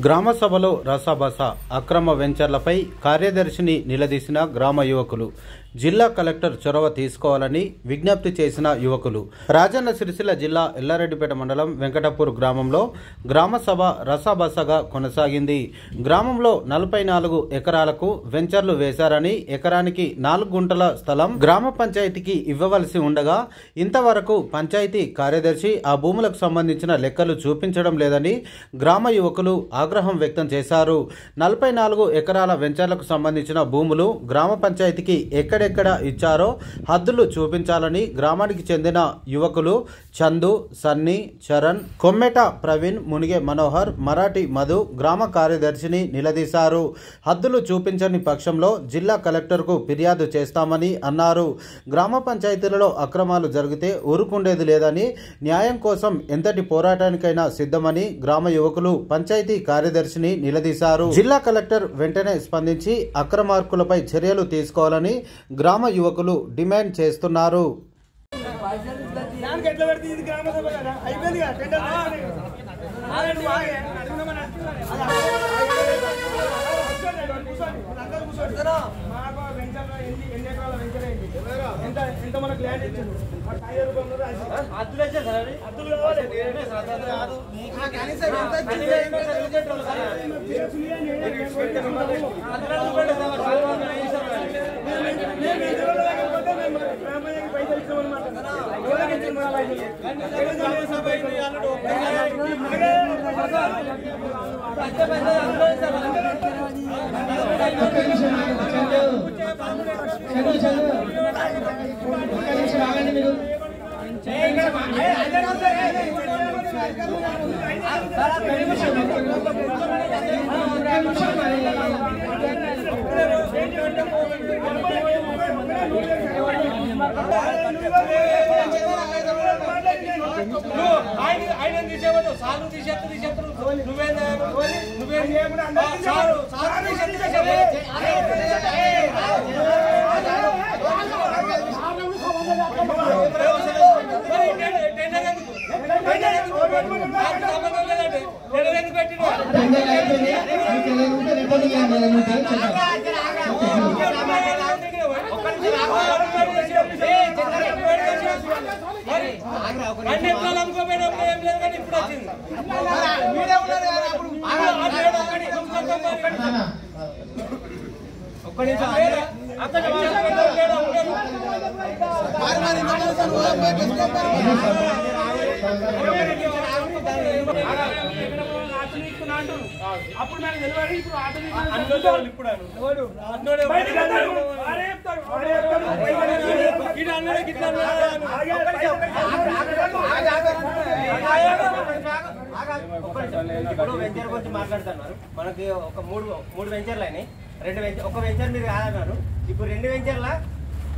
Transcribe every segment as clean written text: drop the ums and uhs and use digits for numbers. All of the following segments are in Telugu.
గ్రామ సభలో రసాబస అక్రమ వెంచర్లపై కార్యదర్శిని నిలదీసిన గ్రామ యువకులు. జిల్లా కలెక్టర్ చొరవ తీసుకోవాలని విజ్ఞప్తి చేసిన యువకులు. రాజన్న సిరిసిల్ల జిల్లా ఎల్లారెడ్డిపేట మండలం వెంకటపూర్ గ్రామంలో గ్రామ సభ రసాబసగా కొనసాగింది. గ్రామంలో 44 ఎకరాలకు వెంచర్లు వేశారని, ఎకరానికి 4 గుంటల స్థలం గ్రామ పంచాయతీకి ఇవ్వవలసి ఉండగా ఇంతవరకు పంచాయతీ కార్యదర్శి ఆ భూములకు సంబంధించిన లెక్కలు చూపించడం లేదని గ్రామ యువకులు ఆగ్రహం వ్యక్తం చేశారు. 44 ఎకరాల వెంచర్లకు సంబంధించిన భూములు గ్రామ పంచాయతీకి ఎక్కడెక్కడ ఇచ్చారో హద్దులు చూపించాలని గ్రామానికి చెందిన యువకులు చందు, సన్నీ, చరణ్, కొమ్మెట ప్రవీణ్, మునిగే మనోహర్, మరాఠీ మధు గ్రామ కార్యదర్శిని నిలదీశారు. హద్దులు చూపించని పక్షంలో జిల్లా కలెక్టర్కు ఫిర్యాదు చేస్తామని అన్నారు. గ్రామ పంచాయతీలలో అక్రమాలు జరిగితే ఊరుకుండేది లేదని, న్యాయం కోసం ఎంతటి పోరాటానికైనా సిద్ధమని గ్రామ యువకులు పంచాయతీ కార్యదర్శిని నిలదీశారు. జిల్లా కలెక్టర్ వెంటనే స్పందించి అక్రమార్కులపై చర్యలు తీసుకోవాలని గ్రామ యువకులు డిమాండ్ చేస్తున్నారు. వెంచర్ గురించి మాట్లాడుతున్నారు. మనకి ఒక మూడు వెంచర్లు అయినాయి. ఒక వెంచర్ మీరు కాదన్నారు. ఇప్పుడు 2 వెంచర్ల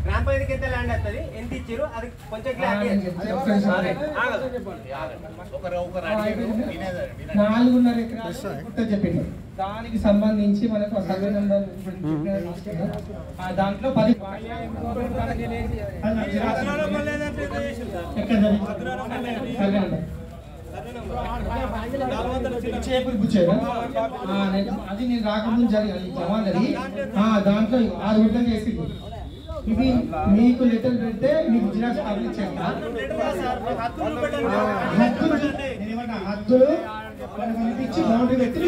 గ్రామ పంచాయతీకి ఎంత ల్యాండ్ వస్తుంది, ఎంత ఇచ్చారు, అది కొంచెం చెప్పింది. దానికి సంబంధించి మనకు సర్వే నెంబర్ దాంట్లో 10 అది నేను రాకముందు జరిగింది జమానది. దాంట్లో 6 గుంటలు చేసింది. ఇది మీకు లెటర్ పెడితే మీకు జిరాక్స్ కాపీ ఇచ్చేస్తా. హద్దులు పంపించి బౌండరీ పెట్టి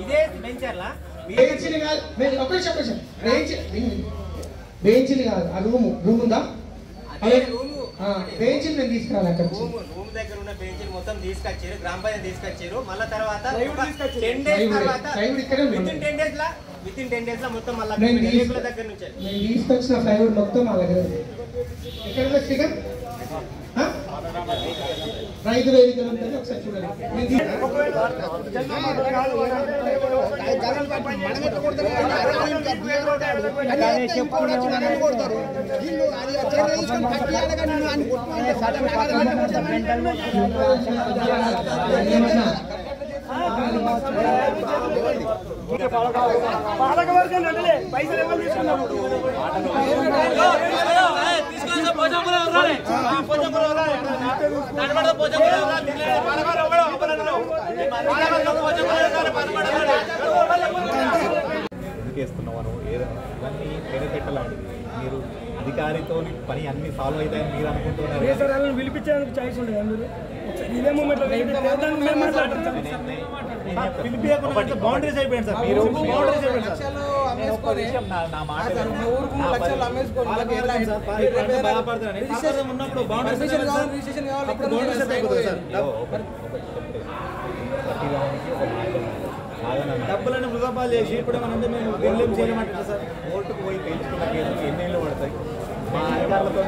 ఇదే వెంచర్లా బెంచ్లు కాదు, ఆ రూమ్ ఉందా, బెంచ్లు నేను తీసుకురాలి. అక్కడ రూమ్ దగ్గర ఉన్న బెంచ్లు మొత్తం తీసుకొచ్చారు, గ్రామ పంచాయతీ తీసుకొచ్చారు. మళ్ళీ తర్వాత 10 days తర్వాత విత్ ఇన్ 10 days లో మొత్తం మళ్ళీ దగ్గర నుంచి నేను తీసుకొచ్చిన ఫ్లైవుడ్ మొత్తం మా దగ్గర. ఎక్కడ రైతు వేదికలు ఉంటుంది ఒకసారి చూడండి. పాలకవర్గం అంటే పైసలు ఎవరు తీసుకున్నాము ఎందుకేస్తున్నాను ఇవన్నీ పెట్టలాంటిది. మీరు అధికారితో పని అన్ని సాల్వ్ అవుతాయని మీరు అనుకుంటున్నారు. పిలిపించడానికి ఛాయిస్ ఉండదు మీరు ఇదే మూమెంట్ బౌండరీస్ అయిపోయింది సార్. మీరు బౌండరీస్ అయిపోయింది సార్. నా మాట ఉన్నప్పుడు డబ్బులను వృధాపాలు చేసి ఇప్పుడు ఏమన్నా మేము వెళ్ళేం చేయలేమంటారు సార్. కోర్టుకు పోయి తెలుసుకున్న కేసులు ఎన్నేళ్ళు పడతాయి. మా అధికారులతో